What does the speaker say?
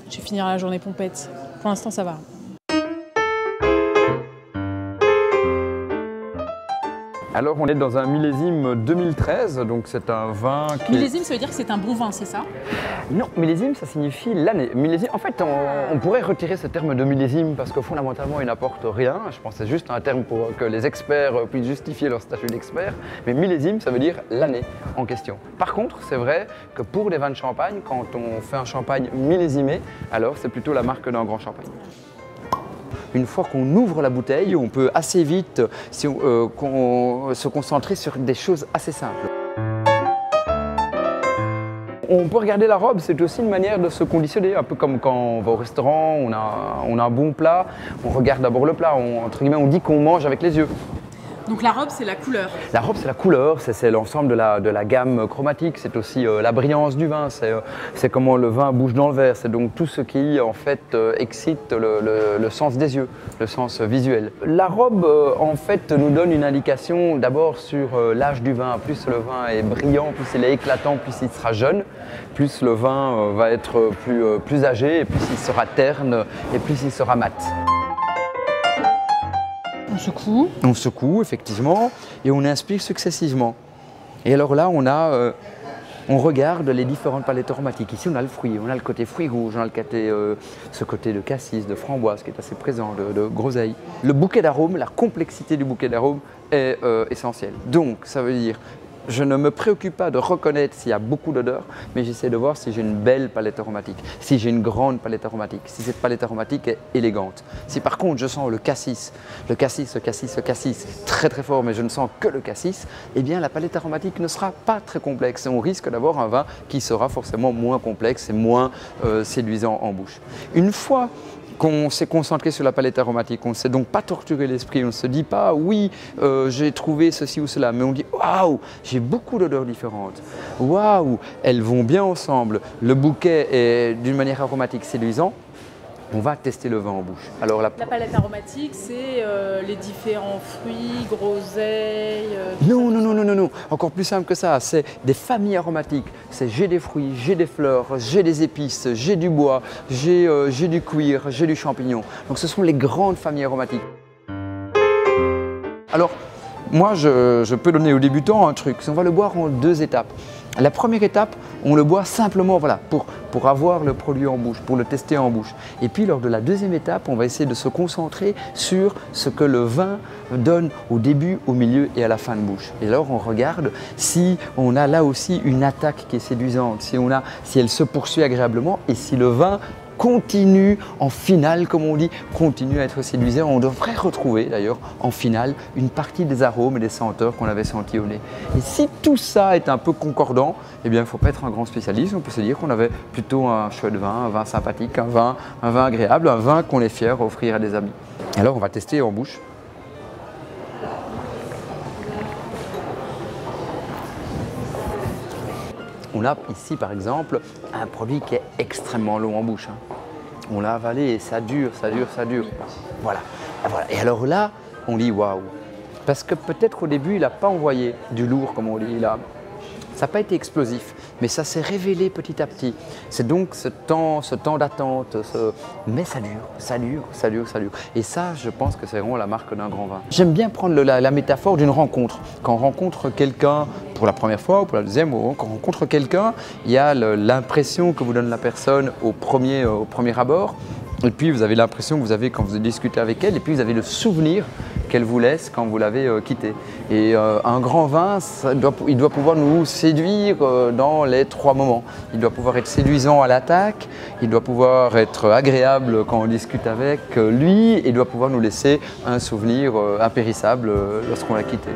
Je vais finir la journée pompette. Pour l'instant, ça va. Alors on est dans un millésime 2013, donc c'est un vin qui... Millésime, ça veut dire que c'est un bon vin, c'est ça? Non, millésime ça signifie l'année. Millésime, en fait on pourrait retirer ce terme de millésime parce que fondamentalement il n'apporte rien. Je pense que c'est juste un terme pour que les experts puissent justifier leur statut d'expert. Mais millésime ça veut dire l'année en question. Par contre c'est vrai que pour les vins de champagne, quand on fait un champagne millésimé, alors c'est plutôt la marque d'un grand champagne. Une fois qu'on ouvre la bouteille, on peut assez vite se concentrer sur des choses assez simples. On peut regarder la robe, c'est aussi une manière de se conditionner, un peu comme quand on va au restaurant, on a un bon plat, on regarde d'abord le plat, entre guillemets, on dit qu'on mange avec les yeux. Donc la robe, c'est la couleur. La robe, c'est la couleur, c'est l'ensemble de la gamme chromatique, c'est aussi la brillance du vin, c'est comment le vin bouge dans le verre, c'est donc tout ce qui en fait excite le sens des yeux, le sens visuel. La robe en fait nous donne une indication d'abord sur l'âge du vin. Plus le vin est brillant, plus il est éclatant, plus il sera jeune, plus le vin va être plus âgé, et plus il sera terne, et plus il sera mat. On secoue. On secoue, effectivement, et on inspire successivement. Et alors là, on regarde les différentes palettes aromatiques. Ici, on a le fruit, on a le côté fruit rouge, on a ce côté de cassis, de framboise qui est assez présent, de groseille. Le bouquet d'arômes, la complexité du bouquet d'arômes est essentielle. Donc, ça veut dire je ne me préoccupe pas de reconnaître s'il y a beaucoup d'odeurs, mais j'essaie de voir si j'ai une belle palette aromatique, si j'ai une grande palette aromatique, si cette palette aromatique est élégante. Si par contre je sens le cassis, très très fort, mais je ne sens que le cassis, eh bien la palette aromatique ne sera pas très complexe et on risque d'avoir un vin qui sera forcément moins complexe et moins séduisant en bouche. Une fois qu'on s'est concentré sur la palette aromatique, on ne s'est donc pas torturé l'esprit, on ne se dit pas oui, j'ai trouvé ceci ou cela, mais on dit waouh, j'ai beaucoup d'odeurs différentes, waouh, elles vont bien ensemble, le bouquet est d'une manière aromatique séduisant. On va tester le vin en bouche. Alors, la palette aromatique, c'est les différents fruits, groseilles... Non. Encore plus simple que ça. C'est des familles aromatiques. C'est j'ai des fruits, j'ai des fleurs, j'ai des épices, j'ai du bois, j'ai du cuir, j'ai du champignon. Donc ce sont les grandes familles aromatiques. Alors, moi, je peux donner aux débutants un truc. On va le boire en 2 étapes. La première étape, on le boit simplement voilà, pour avoir le produit en bouche, pour le tester en bouche. Et puis lors de la deuxième étape, on va essayer de se concentrer sur ce que le vin donne au début, au milieu et à la fin de bouche. Et alors on regarde si on a là aussi une attaque qui est séduisante, si elle se poursuit agréablement et si le vin continue en finale, comme on dit, continue à être séduisant. On devrait retrouver d'ailleurs en finale une partie des arômes et des senteurs qu'on avait sentis au nez. Et si tout ça est un peu concordant, eh bien il ne faut pas être un grand spécialiste, on peut se dire qu'on avait plutôt un chouette vin, un vin sympathique, un vin agréable, un vin qu'on est fier d'offrir à des amis. Alors on va tester en bouche. On a ici par exemple un produit qui est extrêmement long en bouche. On l'a avalé et ça dure. Voilà. Et alors là, on dit waouh. Parce que peut-être au début, il n'a pas envoyé du lourd comme on dit. Ça n'a pas été explosif, mais ça s'est révélé petit à petit. C'est donc ce temps d'attente, mais ça dure. Et ça, je pense que c'est vraiment la marque d'un grand vin. J'aime bien prendre la métaphore d'une rencontre. Quand on rencontre quelqu'un pour la première fois ou pour la deuxième, ou quand on rencontre quelqu'un, il y a l'impression que vous donne la personne au premier abord. Et puis vous avez l'impression que vous avez quand vous discutez avec elle, et puis vous avez le souvenir qu'elle vous laisse quand vous l'avez quitté. Et un grand vin, il doit pouvoir nous séduire dans les 3 moments. Il doit pouvoir être séduisant à l'attaque, il doit pouvoir être agréable quand on discute avec lui, et il doit pouvoir nous laisser un souvenir impérissable lorsqu'on l'a quitté.